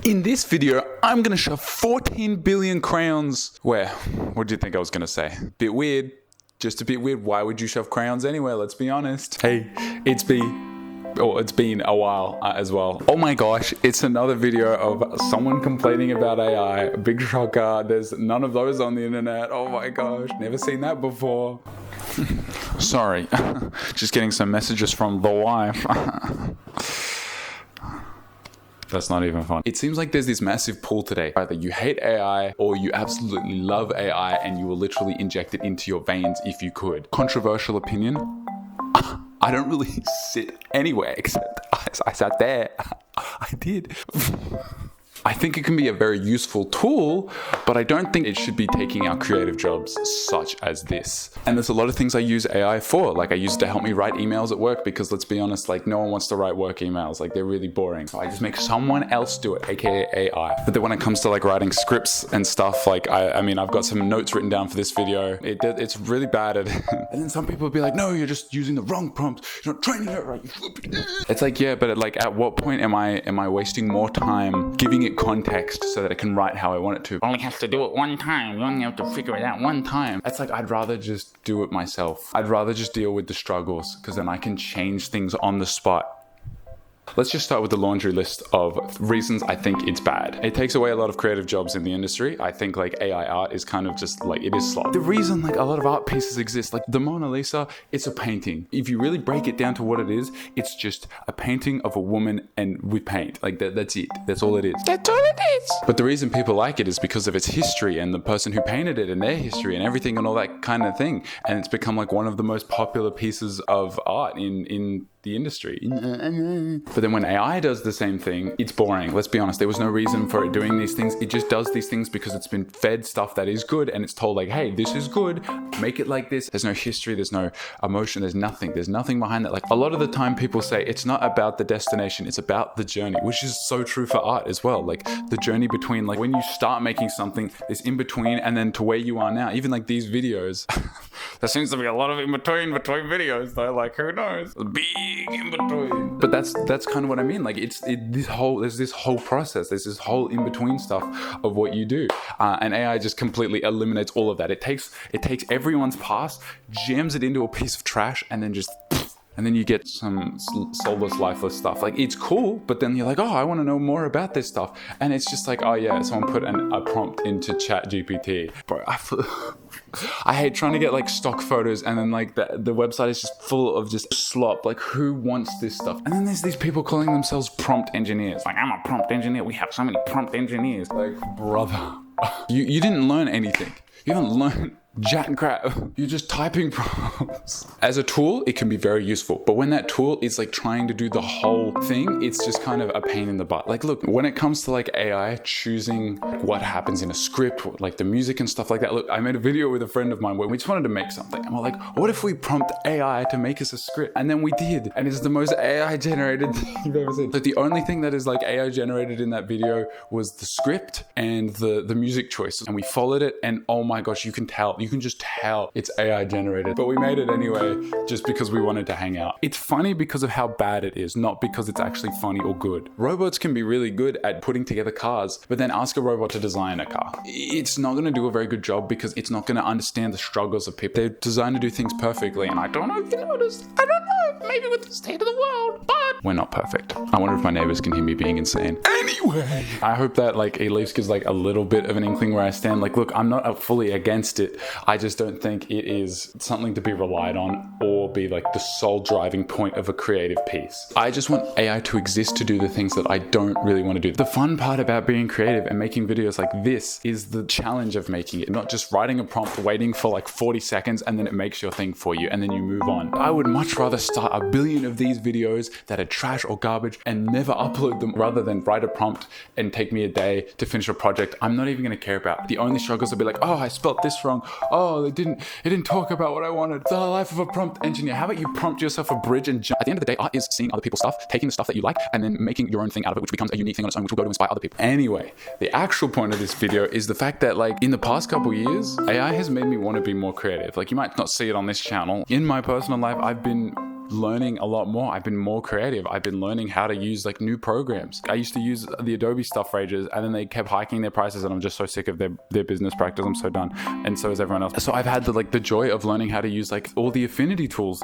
In this video, I'm gonna shove 14 billion crayons where? What do you think I was gonna say? Bit weird. Just a bit weird. Why would you shove crayons anywhere? Let's be honest. Hey, it's been a while as well. Oh my gosh, it's another video of someone complaining about AI. Big shocker. There's none of those on the internet. Oh my gosh, never seen that before. Sorry, just getting some messages from the wife. That's not even fun. It seems like there's this massive pull today. Either you hate AI or you absolutely love AI and you will literally inject it into your veins if you could. Controversial opinion. I don't really sit anywhere except I sat there. I did. I think it can be a very useful tool, but I don't think it should be taking our creative jobs such as this. And there's a lot of things I use AI for. Like I use it to help me write emails at work because let's be honest, like no one wants to write work emails. Like they're really boring. So I just make someone else do it, aka AI. But then when it comes to like writing scripts and stuff, like I mean, I've got some notes written down for this video. It's really bad at it. And then some people will be like, no, you're just using the wrong prompt. You're not training it right. It's like, yeah, but at what point am I wasting more time giving it context so that it can write how I want it to? Only has to do it one time. You only have to figure it out one time. It's like I'd rather just do it myself. I'd rather just deal with the struggles because then I can change things on the spot. Let's just start with the laundry list of reasons I think it's bad. It takes away a lot of creative jobs in the industry. I think like AI art is kind of just like, it is slop. The reason like a lot of art pieces exist, like the Mona Lisa, it's a painting. If you really break it down to what it is, it's just a painting of a woman and with paint. Like that's it. That's all it is. That's all it is. But the reason people like it is because of its history and the person who painted it and their history and everything and all that kind of thing. And it's become like one of the most popular pieces of art in the industry. But then when AI does the same thing, it's boring. Let's be honest, there was no reason for it doing these things. It just does these things because it's been fed stuff that is good and it's told like, hey, this is good, make it like this. There's no history, there's no emotion, there's nothing behind that. Like a lot of the time people say it's not about the destination, it's about the journey, which is so true for art as well. Like the journey between like when you start making something, this in between and then to where you are now. Even like these videos, there seems to be a lot of in between videos though, like who knows? In between. But that's kind of what I mean. Like there's this whole process, there's this whole in between stuff of what you do, and AI just completely eliminates all of that. It takes everyone's past, jams it into a piece of trash, and then you get some soulless, lifeless stuff. Like it's cool, but then you're like, oh, I want to know more about this stuff, and it's just like, oh yeah, someone put a prompt into ChatGPT. Bro, I hate trying to get like stock photos and then like the website is just full of just slop. Like who wants this stuff? And then there's these people calling themselves prompt engineers. Like I'm a prompt engineer. We have so many prompt engineers. Like brother, you didn't learn anything. You haven't learned jack crap. You're just typing prompts. As a tool, it can be very useful. But when that tool is like trying to do the whole thing, it's just kind of a pain in the butt. Like, look, when it comes to like AI choosing what happens in a script, like the music and stuff like that. Look, I made a video with a friend of mine where we just wanted to make something. And we're like, what if we prompt AI to make us a script? And then we did. And it's the most AI generated thing you've ever seen. Like the only thing that is like AI generated in that video was the script and the music choices. And we followed it and oh my gosh, you can just tell it's AI generated. But we made it anyway, just because we wanted to hang out. It's funny because of how bad it is, not because it's actually funny or good. Robots can be really good at putting together cars, but then ask a robot to design a car. It's not going to do a very good job because it's not going to understand the struggles of people. They're designed to do things perfectly, and I don't know if you noticed. I don't know, maybe with the state of the world, but we're not perfect. I wonder if my neighbors can hear me being insane. Anyway, I hope that like at least gives like a little bit of an inkling where I stand. Like, look, I'm not fully against it. I just don't think it is something to be relied on or be like the sole driving point of a creative piece. I just want AI to exist to do the things that I don't really want to do. The fun part about being creative and making videos like this is the challenge of making it, not just writing a prompt, waiting for like 40 seconds and then it makes your thing for you and then you move on. I would much rather start a billion of these videos that are trash or garbage and never upload them rather than write a prompt and take me a day to finish a project I'm not even going to care about. The only struggles will be like, oh, I spelt this wrong. Oh, it didn't talk about what I wanted. The life of a prompt engineer. How about you prompt yourself a bridge and jump? At the end of the day, art is seeing other people's stuff, taking the stuff that you like, and then making your own thing out of it, which becomes a unique thing on its own, which will go to inspire other people. Anyway, the actual point of this video is the fact that like in the past couple years, AI has made me want to be more creative. Like you might not see it on this channel. In my personal life, I've been learning a lot more. I've been more creative. I've been learning how to use like new programs. I used to use the Adobe stuff for ages, and then they kept hiking their prices, and I'm just so sick of their business practice. I'm so done. And so is everyone else. So I've had the joy of learning how to use like all the Affinity tools,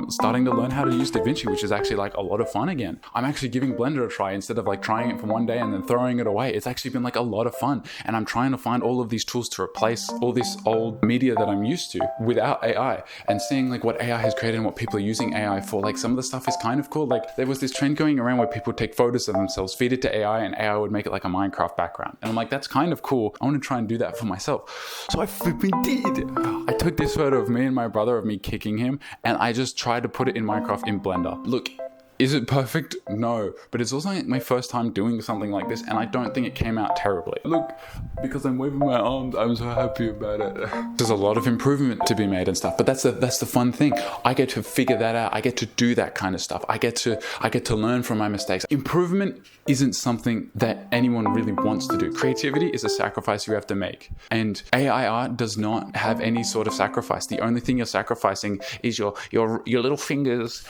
starting to learn how to use DaVinci, which is actually like a lot of fun again. I'm actually giving Blender a try instead of like trying it for one day and then throwing it away. It's actually been like a lot of fun. And I'm trying to find all of these tools to replace all this old media that I'm used to without AI, and seeing like what AI has created and what people are using AI for. Like some of the stuff is kind of cool. Like there was this trend going around where people take photos of themselves, feed it to AI, and AI would make it like a Minecraft background. And I'm like, that's kind of cool. I want to try and do that for myself. So I flipping did. I took this photo of me and my brother, of me kicking him, and I just tried to put it in Minecraft in Blender. Look, is it perfect? No, but it's also like my first time doing something like this, and I don't think it came out terribly. Look, because I'm waving my arms, I'm so happy about it. There's a lot of improvement to be made and stuff, but that's the fun thing. I get to figure that out. I get to do that kind of stuff. I get to learn from my mistakes. Improvement isn't something that anyone really wants to do. Creativity is a sacrifice you have to make, and AI art does not have any sort of sacrifice. The only thing you're sacrificing is your little fingers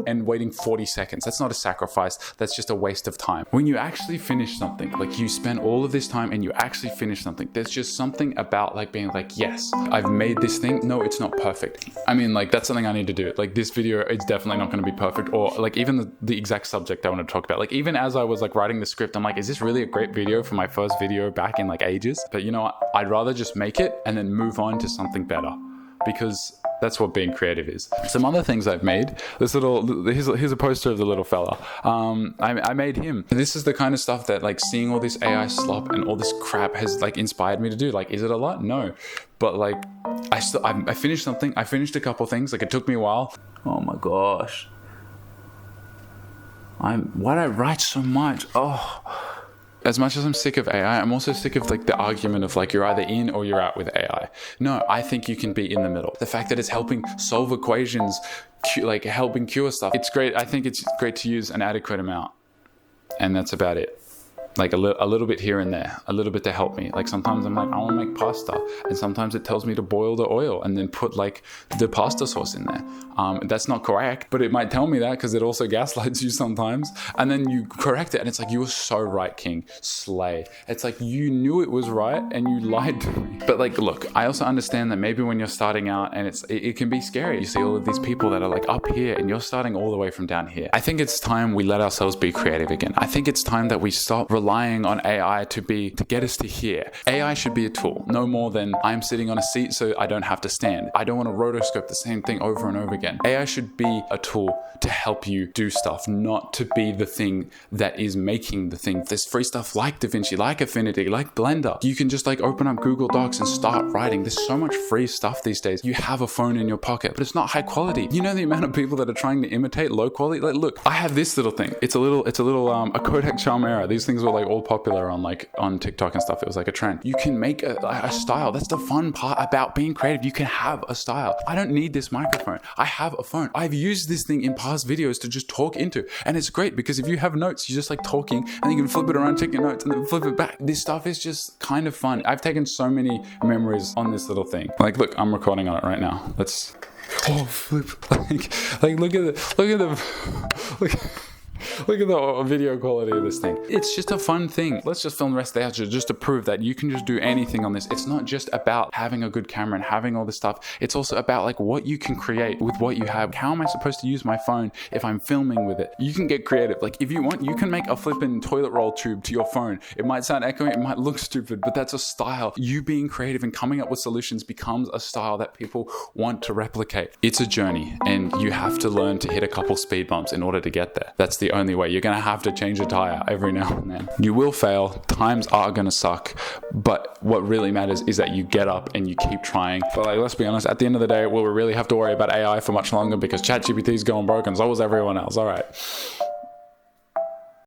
and waiting 40 seconds. That's not a sacrifice. That's just a waste of time. When you actually finish something, like you spend all of this time and you actually finish something, there's just something about like being like, yes, I've made this thing. No, it's not perfect. I mean, like that's something I need to do. Like this video, it's definitely not going to be perfect, or like even the exact subject I want to talk about. Like even as I was like writing the script, I'm like, is this really a great video for my first video back in like ages? But you know what? I'd rather just make it and then move on to something better, because that's what being creative is. Some other things I've made. Here's a poster of the little fella. I made him. This is the kind of stuff that like seeing all this AI slop and all this crap has like inspired me to do. Like, is it a lot? No. But like, I finished something. I finished a couple things. Like it took me a while. Oh my gosh. Why'd I write so much? Oh. As much as I'm sick of AI, I'm also sick of like the argument of like you're either in or you're out with AI. No, I think you can be in the middle. The fact that it's helping solve equations, like helping cure stuff, it's great. I think it's great to use an adequate amount, and that's about it. Like a little bit here and there, a little bit to help me. Like sometimes I'm like, I want to make pasta, and sometimes it tells me to boil the oil and then put like the pasta sauce in there. That's not correct, but it might tell me that because it also gaslights you sometimes. And then you correct it, and it's like, you were so right, King. Slay. It's like you knew it was right and you lied to me. But like, look, I also understand that maybe when you're starting out and it can be scary. You see all of these people that are like up here and you're starting all the way from down here. I think it's time we let ourselves be creative again. I think it's time that we stop relying on AI to get us to here. AI should be a tool, no more than I'm sitting on a seat so I don't have to stand. I don't want to rotoscope the same thing over and over again. AI should be a tool to help you do stuff, not to be the thing that is making the thing. There's free stuff like DaVinci, like Affinity, like Blender. You can just like open up Google Docs and start writing. There's so much free stuff these days. You have a phone in your pocket, but it's not high quality. You know the amount of people that are trying to imitate low quality? Like, look, I have this little thing. It's a Kodak Charmera. These things were like all popular on TikTok and stuff. It was like a trend. You can make a style. That's the fun part about being creative. You can have a style. I don't need this microphone. I have a phone. I've used this thing in past videos to just talk into, and it's great because if you have notes, you're just like talking and you can flip it around, take your notes and then flip it back. This stuff is just kind of fun. I've taken so many memories on this little thing. Like, look, I'm recording on it right now. Let's flip. Like look at the video quality of this thing. It's just a fun thing. Let's just film the rest of the outro just to prove that you can just do anything on this. It's not just about having a good camera and having all this stuff. It's also about like what you can create with what you have. How am I supposed to use my phone if I'm filming with it? You can get creative. Like if you want, you can make a flipping toilet roll tube to your phone. It might sound echoing, it might look stupid, but that's a style. You being creative and coming up with solutions becomes a style that people want to replicate. It's a journey, and you have to learn to hit a couple speed bumps in order to get there. That's the only way. You're gonna have to change a tire every now and then. You will fail. Times are gonna suck, but what really matters is that you get up and you keep trying. But like, let's be honest, at the end of the day, will we really have to worry about AI for much longer? Because ChatGPT is going broke and so is everyone else. All right.